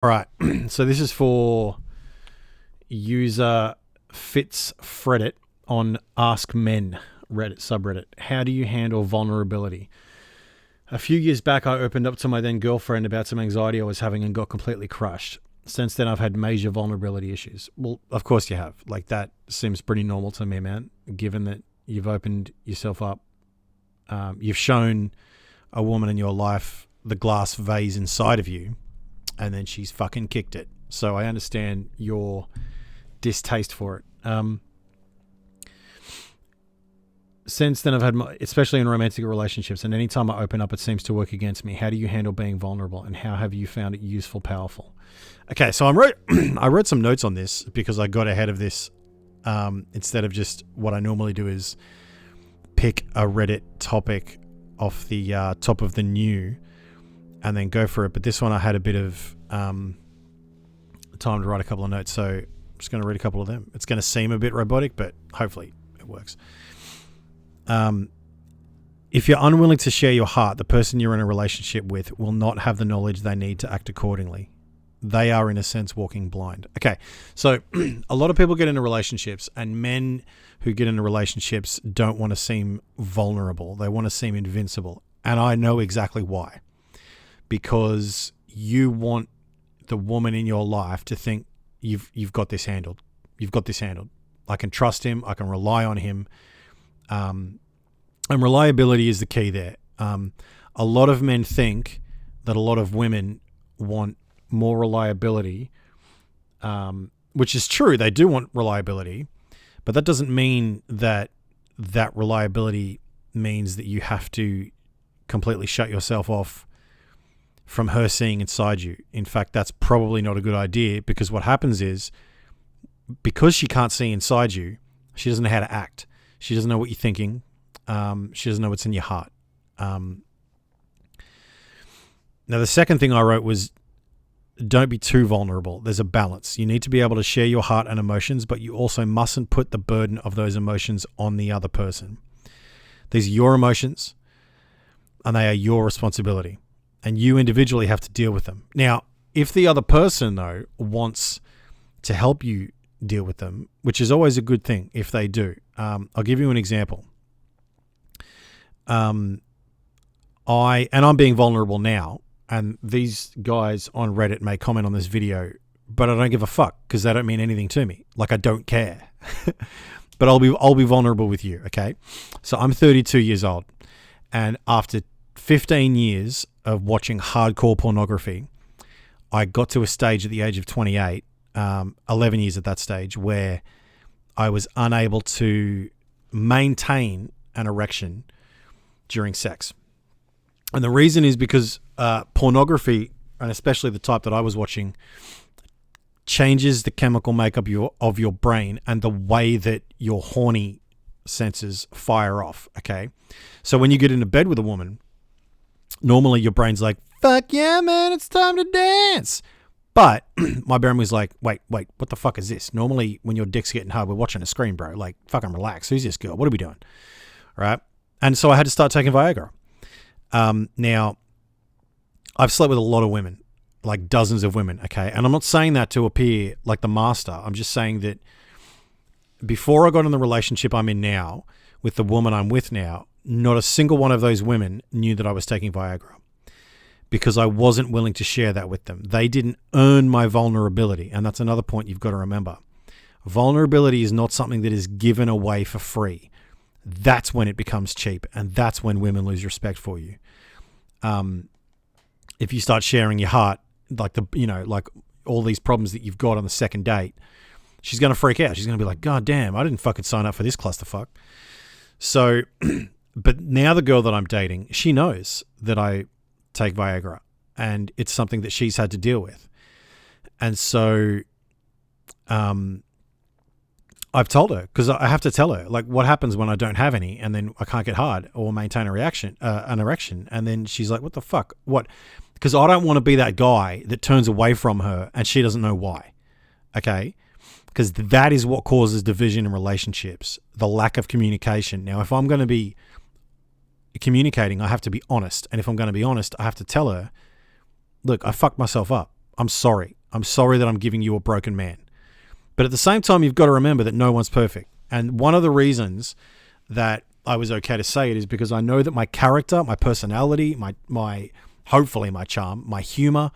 All right. So this is for user FitzFreddit on Ask Men Reddit subreddit. How do you handle vulnerability? A few years back, I opened up to my then girlfriend about some anxiety I was having and got completely crushed. Since then, I've had major vulnerability issues. Well, of course you have. Like, that seems pretty normal to me, man, given that you've opened yourself up. You've shown a woman in your life the glass vase inside of you, and then she's fucking kicked it. So I understand your distaste for it. Since then, I've had, especially in romantic relationships, and anytime I open up, it seems to work against me. How do you handle being vulnerable, and how have you found it useful, powerful? Okay, so I wrote some notes on this because I got ahead of this. Instead of just what I normally do is pick a Reddit topic off the top of the new and then go for it. But this one I had a bit of time to write a couple of notes, so I'm just going to read a couple of them. It's going to seem a bit robotic, but hopefully it works. If you're unwilling to share your heart, the person you're in a relationship with will not have the knowledge they need to act accordingly. They are, in a sense, walking blind. Okay, so a lot of people get into relationships, and men who get into relationships don't want to seem vulnerable. They want to seem invincible. And I know exactly why. Because you want the woman in your life to think you've got this handled. You've got this handled. I can trust him. I can rely on him. And reliability is the key there. A lot of men think that a lot of women want more reliability, which is true. They do want reliability, but that doesn't mean that reliability means that you have to completely shut yourself off from her seeing inside you. In fact, that's probably not a good idea, because what happens is, because she can't see inside you, she doesn't know how to act. She doesn't know what you're thinking. She doesn't know what's in your heart. Now, the second thing I wrote was, don't be too vulnerable. There's a balance. You need to be able to share your heart and emotions, but you also mustn't put the burden of those emotions on the other person. These are your emotions, and they are your responsibility, and you individually have to deal with them. Now, if the other person, though, wants to help you deal with them, which is always a good thing if they do. I'll give you an example. I'm being vulnerable now, and these guys on Reddit may comment on this video, but I don't give a fuck, because they don't mean anything to me. Like, I don't care. But I'll be vulnerable with you, okay? So I'm 32 years old, and after 15 years of watching hardcore pornography, I got to a stage at the age of 28, 11 years at that stage, where I was unable to maintain an erection during sex. And the reason is because pornography, and especially the type that I was watching, changes the chemical makeup of your brain and the way that your horny senses fire off, okay? So when you get into bed with a woman, normally your brain's like, fuck yeah, man, it's time to dance. But my brain was like, wait, what the fuck is this? Normally when your dick's getting hard, we're watching a screen, bro. Like, fucking relax. Who's this girl? What are we doing? Right? And so I had to start taking Viagra. Now, I've slept with a lot of women, like dozens of women, okay? And I'm not saying that to appear like the master. I'm just saying that before I got in the relationship I'm in now, with the woman I'm with now, not a single one of those women knew that I was taking Viagra, because I wasn't willing to share that with them. They didn't earn my vulnerability, and that's another point you've got to remember. Vulnerability is not something that is given away for free. That's when it becomes cheap, and that's when women lose respect for you. If you start sharing your heart, like all these problems that you've got on the second date, she's going to freak out. She's going to be like, God damn, I didn't fucking sign up for this clusterfuck. So, but now the girl that I'm dating, she knows that I take Viagra, and it's something that she's had to deal with. And so, I've told her, because I have to tell her, like, what happens when I don't have any, and then I can't get hard or maintain an erection. And then she's like, what the fuck? What? Because I don't want to be that guy that turns away from her and she doesn't know why. Okay? Because that is what causes division in relationships, the lack of communication. Now, if I'm going to be communicating, I have to be honest. And if I'm going to be honest, I have to tell her, look, I fucked myself up. I'm sorry. I'm sorry that I'm giving you a broken man. But at the same time, you've got to remember that no one's perfect. And one of the reasons that I was okay to say it is because I know that my character, my personality, my hopefully my charm, my humor,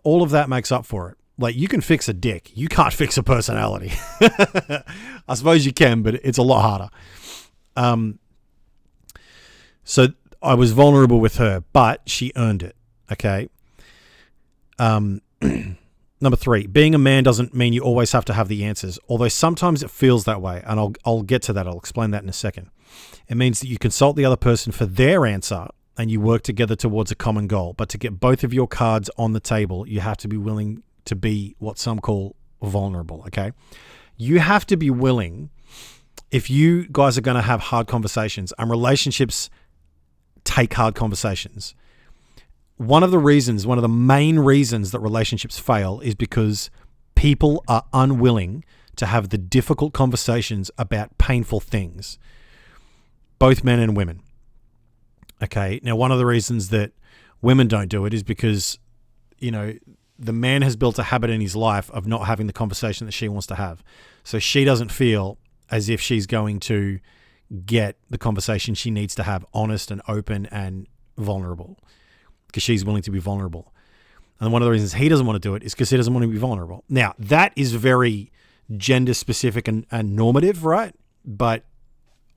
all of that makes up for it. Like, you can fix a dick. You can't fix a personality. I suppose you can, but it's a lot harder. So I was vulnerable with her, but she earned it. Okay. Number 3, being a man doesn't mean you always have to have the answers, although sometimes it feels that way, and I'll get to that. I'll explain that in a second. It means that you consult the other person for their answer and you work together towards a common goal. But to get both of your cards on the table, you have to be willing to be what some call vulnerable, okay? You have to be willing, if you guys are going to have hard conversations, and relationships take hard conversations. One of the main reasons that relationships fail is because people are unwilling to have the difficult conversations about painful things, both men and women. Okay, now one of the reasons that women don't do it is because, the man has built a habit in his life of not having the conversation that she wants to have. So she doesn't feel as if she's going to get the conversation she needs to have, honest and open and vulnerable, because she's willing to be vulnerable. And one of the reasons he doesn't want to do it is because he doesn't want to be vulnerable. Now, that is very gender specific and normative, right? But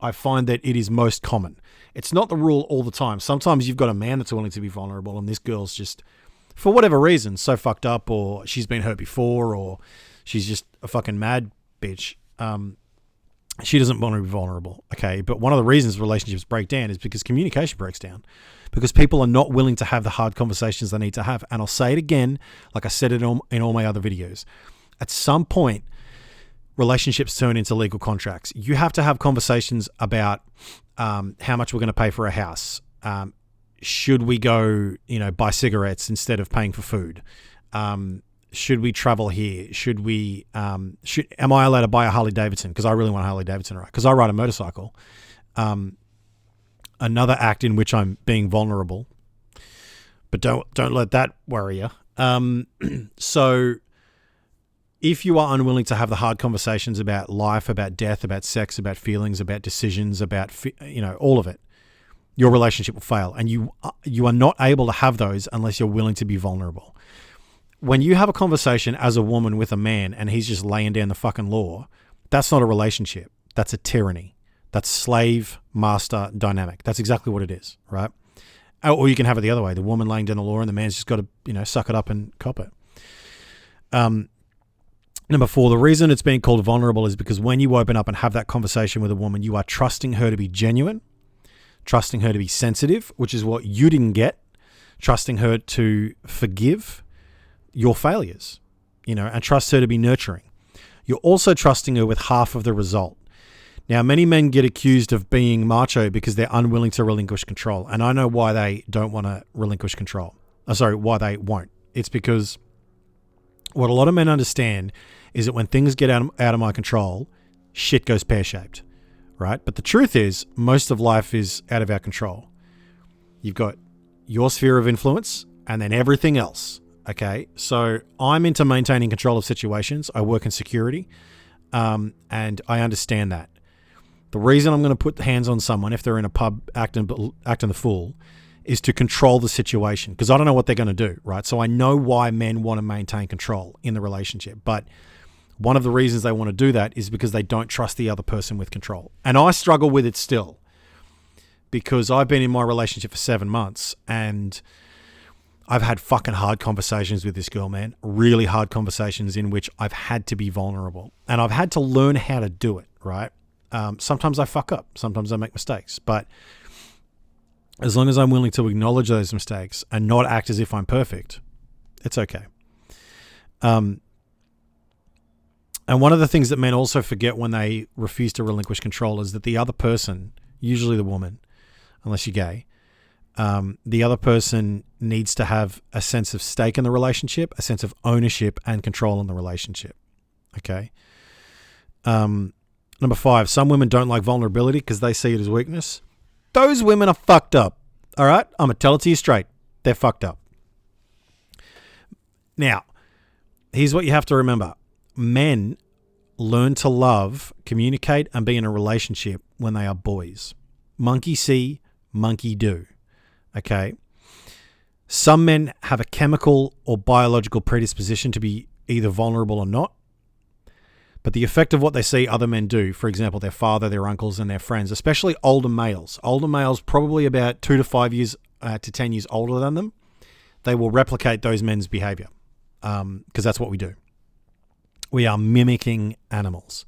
I find that it is most common. It's not the rule all the time. Sometimes you've got a man that's willing to be vulnerable and this girl's just, for whatever reason, so fucked up, or she's been hurt before, or she's just a fucking mad bitch. She doesn't want to be vulnerable, okay? But one of the reasons relationships break down is because communication breaks down, because people are not willing to have the hard conversations they need to have. And I'll say it again, like I said it in all my other videos. At some point, relationships turn into legal contracts. You have to have conversations about how much we're going to pay for a house. Should we go, buy cigarettes instead of paying for food? Should we travel here? Am I allowed to buy a Harley Davidson? Because I really want a Harley Davidson to ride. Because I ride a motorcycle. Another act in which I'm being vulnerable. But don't let that worry you. So if you are unwilling to have the hard conversations about life, about death, about sex, about feelings, about decisions, about all of it, your relationship will fail. And you are not able to have those unless you're willing to be vulnerable. When you have a conversation as a woman with a man and he's just laying down the fucking law, that's not a relationship. That's a tyranny. That's slave-master dynamic. That's exactly what it is, right? Or you can have it the other way. The woman laying down the law and the man's just got to, suck it up and cop it. Number 4, the reason it's being called vulnerable is because when you open up and have that conversation with a woman, you are trusting her to be genuine, trusting her to be sensitive, which is what you didn't get, trusting her to forgive your failures, and trust her to be nurturing. You're also trusting her with half of the result. Now, many men get accused of being macho because they're unwilling to relinquish control. And I know why they don't want to relinquish control. Why they won't. It's because what a lot of men understand is that when things get out of my control, shit goes pear-shaped, right? But the truth is, most of life is out of our control. You've got your sphere of influence and then everything else. Okay, so I'm into maintaining control of situations. I work in security, and I understand that. The reason I'm going to put hands on someone if they're in a pub acting the fool is to control the situation, because I don't know what they're going to do, right? So I know why men want to maintain control in the relationship, but one of the reasons they want to do that is because they don't trust the other person with control. And I struggle with it still, because I've been in my relationship for 7 months and I've had fucking hard conversations with this girl, man. Really hard conversations in which I've had to be vulnerable. And I've had to learn how to do it, right? Sometimes I fuck up. Sometimes I make mistakes. But as long as I'm willing to acknowledge those mistakes and not act as if I'm perfect, it's okay. And one of the things that men also forget when they refuse to relinquish control is that the other person, usually the woman, unless you're gay, the other person needs to have a sense of stake in the relationship, a sense of ownership and control in the relationship. Okay. Number 5, some women don't like vulnerability because they see it as weakness. Those women are fucked up. All right. I'm going to tell it to you straight. They're fucked up. Now, here's what you have to remember. Men learn to love, communicate, and be in a relationship when they are boys. Monkey see, monkey do. Okay? Some men have a chemical or biological predisposition to be either vulnerable or not. But the effect of what they see other men do, for example, their father, their uncles, and their friends, especially older males probably about 2 to 5 years to 10 years older than them, they will replicate those men's behavior because that's what we do. We are mimicking animals.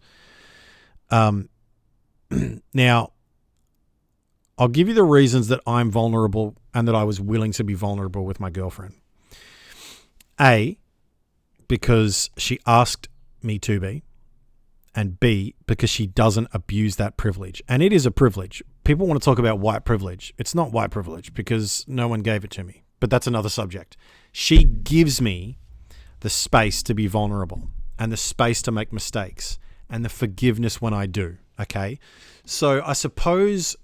Now, I'll give you the reasons that I'm vulnerable and that I was willing to be vulnerable with my girlfriend. A, because she asked me to be. And B, because she doesn't abuse that privilege. And it is a privilege. People want to talk about white privilege. It's not white privilege because no one gave it to me. But that's another subject. She gives me the space to be vulnerable and the space to make mistakes and the forgiveness when I do. Okay? So I suppose,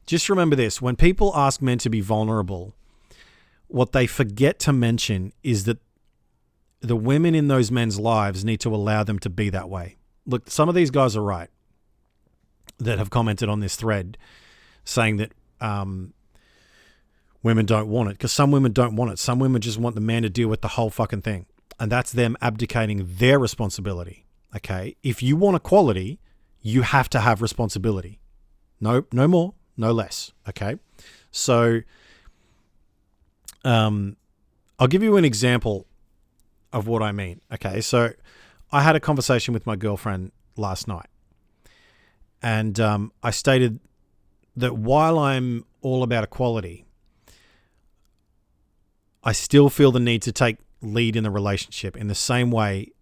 just remember this. When people ask men to be vulnerable, what they forget to mention is that the women in those men's lives need to allow them to be that way. Look, some of these guys are right that have commented on this thread saying that women don't want it, because some women don't want it. Some women just want the man to deal with the whole fucking thing. And that's them abdicating their responsibility. Okay? If you want equality, you have to have responsibility. No more, no less. Okay? So I'll give you an example of what I mean. Okay? So I had a conversation with my girlfriend last night, and I stated that while I'm all about equality, I still feel the need to take lead in the relationship in the same way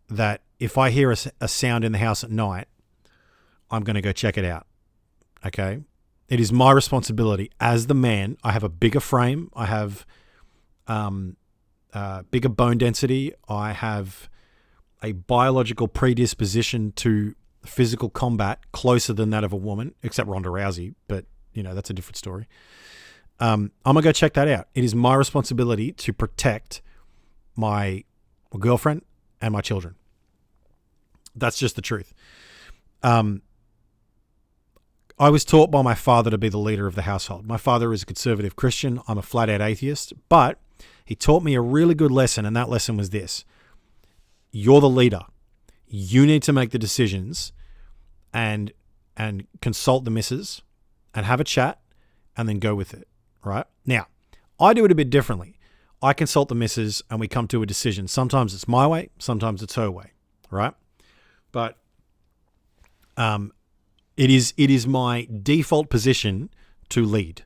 that if I hear a sound in the house at night, I'm going to go check it out. Okay? It is my responsibility as the man. I have a bigger frame. I have bigger bone density. I have a biological predisposition to physical combat closer than that of a woman, except Ronda Rousey, but that's a different story. I'm gonna go check that out. It is my responsibility to protect my girlfriend and my children. That's just the truth. I was taught by my father to be the leader of the household. My father is a conservative Christian. I'm a flat-out atheist, but he taught me a really good lesson, and that lesson was this. You're the leader. You need to make the decisions and consult the missus and have a chat and then go with it, right? Now, I do it a bit differently. I consult the missus and we come to a decision. Sometimes it's my way, sometimes it's her way, right? But it is my default position to lead.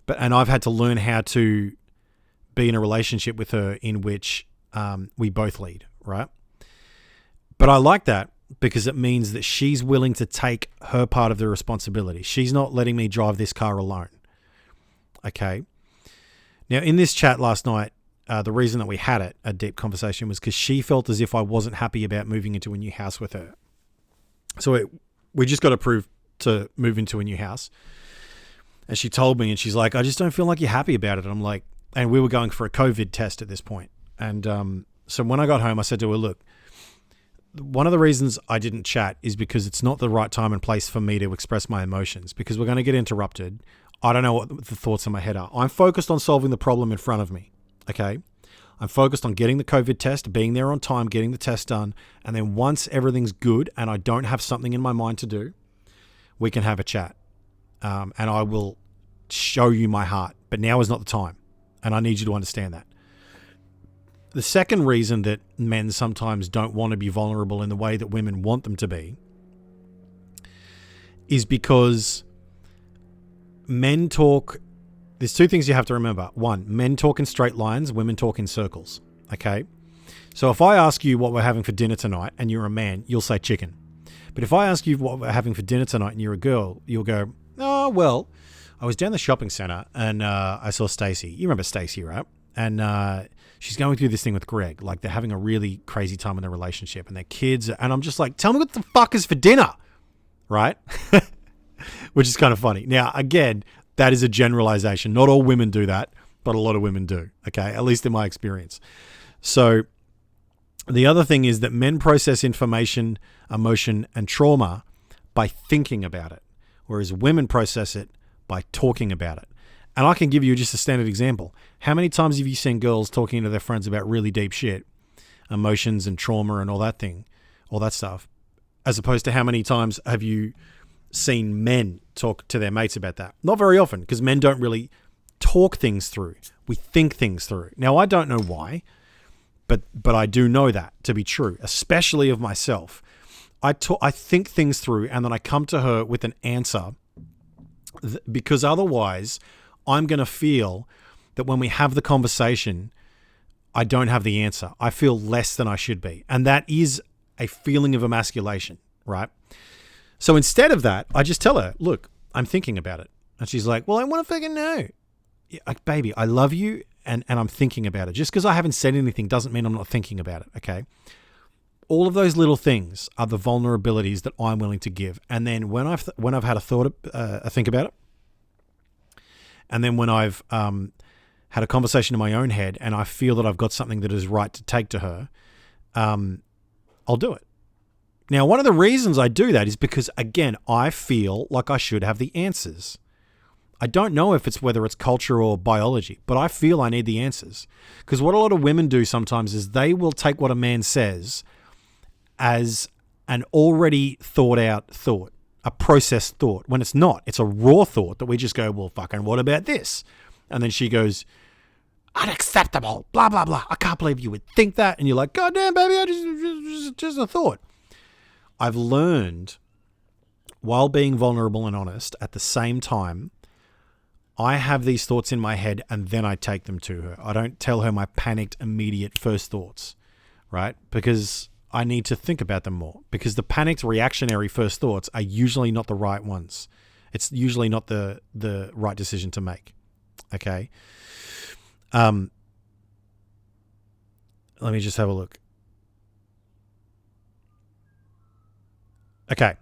And I've had to learn how to be in a relationship with her in which we both lead, right? But I like that because it means that she's willing to take her part of the responsibility. She's not letting me drive this car alone. Okay. Now, in this chat last night, the reason that we had it, a deep conversation, was because she felt as if I wasn't happy about moving into a new house with her. So we just got approved to move into a new house. And she told me, and she's like, I just don't feel like you're happy about it. And I'm like, and we were going for a COVID test at this point. And so when I got home, I said to her, look, one of the reasons I didn't chat is because it's not the right time and place for me to express my emotions, because we're going to get interrupted. I don't know what the thoughts in my head are. I'm focused on solving the problem in front of me. Okay. I'm focused on getting the COVID test, being there on time, getting the test done. And then once everything's good and I don't have something in my mind to do, we can have a chat. And I will show you my heart, but now is not the time. And I need you to understand that. The second reason that men sometimes don't want to be vulnerable in the way that women want them to be is because men talk. There's two things you have to remember. One, men talk in straight lines, women talk in circles. Okay? So if I ask you what we're having for dinner tonight and you're a man, you'll say chicken. But if I ask you what we're having for dinner tonight and you're a girl, you'll go, oh, well, I was down the shopping center and I saw Stacey. You remember Stacey, right? And she's going through this thing with Greg. Like, they're having a really crazy time in their relationship and their kids. And I'm just like, tell me what the fuck is for dinner, right? Which is kind of funny. Now, again, that is a generalization. Not all women do that, but a lot of women do, okay? At least in my experience. So the other thing is that men process information, emotion, and trauma by thinking about it, whereas women process it by talking about it. And I can give you just a standard example. How many times have you seen girls talking to their friends about really deep shit, emotions and trauma and all that stuff, as opposed to how many times have you seen men talk to their mates about that? Not very often, because men don't really talk things through. We think things through. Now, I don't know why, but I do know that to be true, especially of myself. I think things through, and then I come to her with an answer, because otherwise I'm going to feel that when we have the conversation, I don't have the answer. I feel less than I should be. And that is a feeling of emasculation, right? So instead of that, I just tell her, look, I'm thinking about it. And she's like, well, I want to fucking know. Yeah, baby, I love you, and I'm thinking about it. Just because I haven't said anything doesn't mean I'm not thinking about it, okay? All of those little things are the vulnerabilities that I'm willing to give. And then when I've had a think about it, and then when I've had a conversation in my own head and I feel that I've got something that is right to take to her, I'll do it. Now, one of the reasons I do that is because, again, I feel like I should have the answers. I don't know if it's whether it's culture or biology, but I feel I need the answers. Because what a lot of women do sometimes is they will take what a man says as an already thought out thought, a processed thought, when it's not. It's a raw thought that we just go, well, fucking what about this? And then she goes, unacceptable, blah, blah, blah. I can't believe you would think that. And you're like, God damn, baby, I just a thought. I've learned, while being vulnerable and honest, at the same time, I have these thoughts in my head and then I take them to her. I don't tell her my panicked, immediate first thoughts, right? Because I need to think about them more. Because the panicked, reactionary first thoughts are usually not the right ones. It's usually not the right decision to make, okay? Let me just have a look. Okay.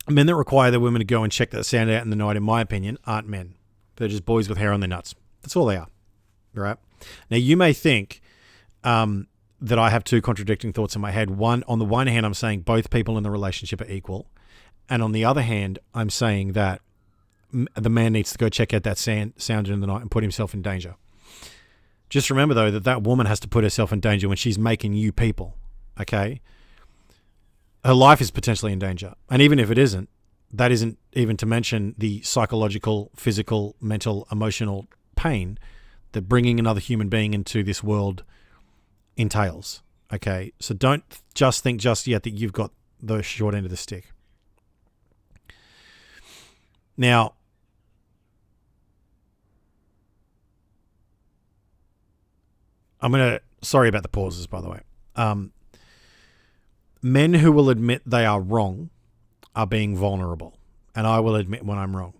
Men that require their women to go and check that sound out in the night, in my opinion, aren't men. They're just boys with hair on their nuts. That's all they are. Right? Now, you may think that I have two contradicting thoughts in my head. One, on the one hand, I'm saying both people in the relationship are equal. And on the other hand, I'm saying that the man needs to go check out that sound in the night and put himself in danger. Just remember, though, that woman has to put herself in danger when she's making you people. Okay? Her life is potentially in danger. And even if it isn't, that isn't even to mention the psychological, physical, mental, emotional pain that bringing another human being into this world entails. Okay? So don't just think just yet that you've got the short end of the stick. Now, sorry about the pauses, by the way. Men who will admit they are wrong are being vulnerable, and I will admit when I'm wrong.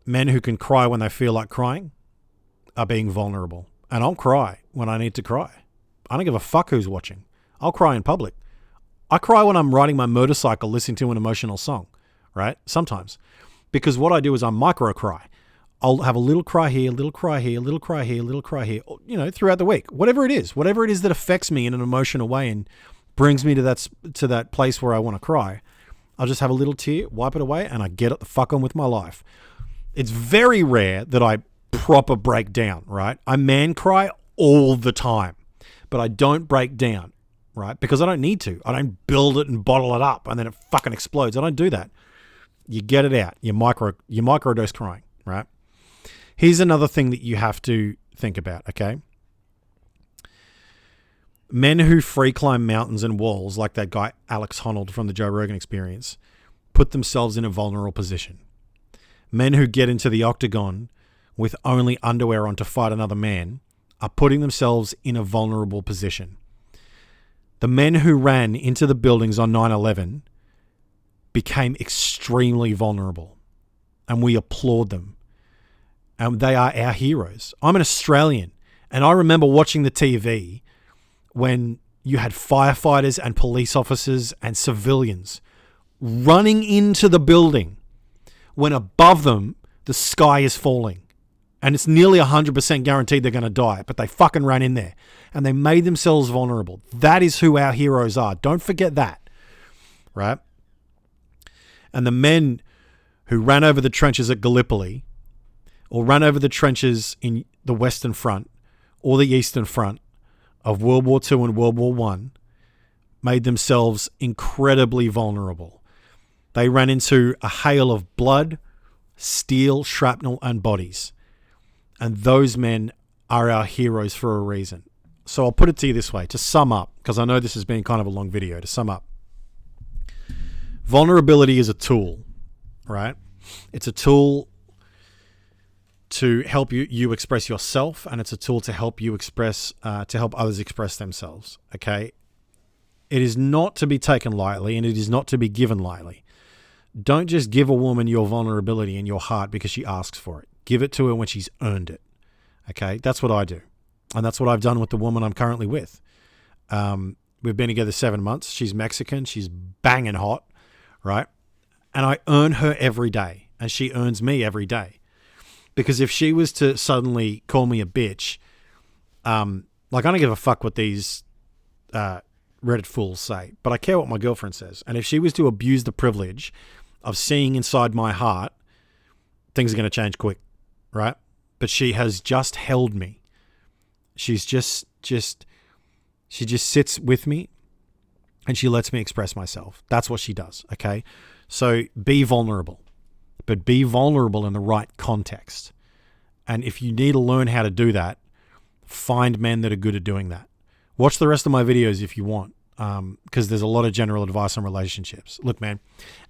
Men who can cry when they feel like crying are being vulnerable, and I'll cry when I need to cry. I don't give a fuck who's watching. I'll cry in public. I cry when I'm riding my motorcycle listening to an emotional song, right? Sometimes. Because what I do is I micro cry. I'll have a little cry here, a little cry here, a little cry here, a little cry here, throughout the week. Whatever it is that affects me in an emotional way and brings me to that place where I want to cry, I'll just have a little tear, wipe it away, and I get the fuck on with my life. It's very rare that I proper break down, right? I man cry all the time, but I don't break down, right? Because I don't need to. I don't build it and bottle it up and then it fucking explodes. I don't do that. You get it out. You microdose crying, right? Here's another thing that you have to think about, okay? Men who free climb mountains and walls, like that guy Alex Honnold from the Joe Rogan Experience, put themselves in a vulnerable position. Men who get into the octagon with only underwear on to fight another man are putting themselves in a vulnerable position. The men who ran into the buildings on 9/11 became extremely vulnerable, and we applaud them. And they are our heroes. I'm an Australian, and I remember watching the TV when you had firefighters and police officers and civilians running into the building when above them the sky is falling. And it's nearly 100% guaranteed they're going to die, but they fucking ran in there and they made themselves vulnerable. That is who our heroes are. Don't forget that, right? And the men who ran over the trenches at Gallipoli, or ran over the trenches in the Western Front or the Eastern Front of World War II and World War I, made themselves incredibly vulnerable. They ran into a hail of blood, steel, shrapnel, and bodies. And those men are our heroes for a reason. So I'll put it to you this way, to sum up, because I know this has been kind of a long video, to sum up. Vulnerability is a tool, right? It's a tool to help you express yourself, and it's a tool to help you express, to help others express themselves, okay? It is not to be taken lightly, and it is not to be given lightly. Don't just give a woman your vulnerability in your heart because she asks for it. Give it to her when she's earned it. Okay, that's what I do. And that's what I've done with the woman I'm currently with. We've been together 7 months. She's Mexican. She's banging hot, right? And I earn her every day, and she earns me every day. Because if she was to suddenly call me a bitch, like I don't give a fuck what these Reddit fools say, but I care what my girlfriend says. And if she was to abuse the privilege of seeing inside my heart, things are going to change quick, right? But she has just held me. She's just she just sits with me and she lets me express myself. That's what she does, okay? So be vulnerable, but be vulnerable in the right context. And if you need to learn how to do that, find men that are good at doing that. Watch the rest of my videos if you want, because there's a lot of general advice on relationships. Look, man,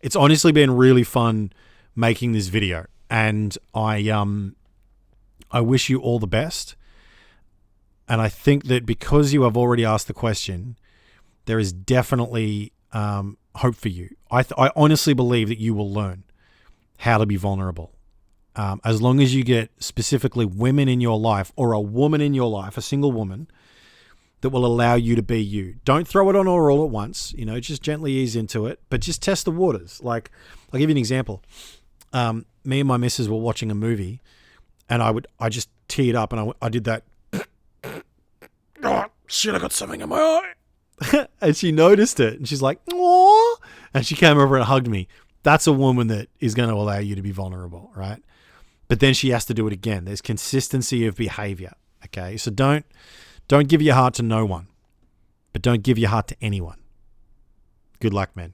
it's honestly been really fun making this video, and I wish you all the best. And I think that because you have already asked the question, there is definitely hope for you. I honestly believe that you will learn how to be vulnerable. As long as you get specifically women in your life, or a woman in your life, a single woman, that will allow you to be you. Don't throw it on her all at once, just gently ease into it, but just test the waters. Like, I'll give you an example. Me and my missus were watching a movie, and I just teared up, and I did that, oh, shit, I got something in my eye. And she noticed it, and she's like, "Aww," and she came over and hugged me. That's a woman that is going to allow you to be vulnerable, right? But then she has to do it again. There's consistency of behavior, okay? So don't give your heart to no one, but don't give your heart to anyone. Good luck, man.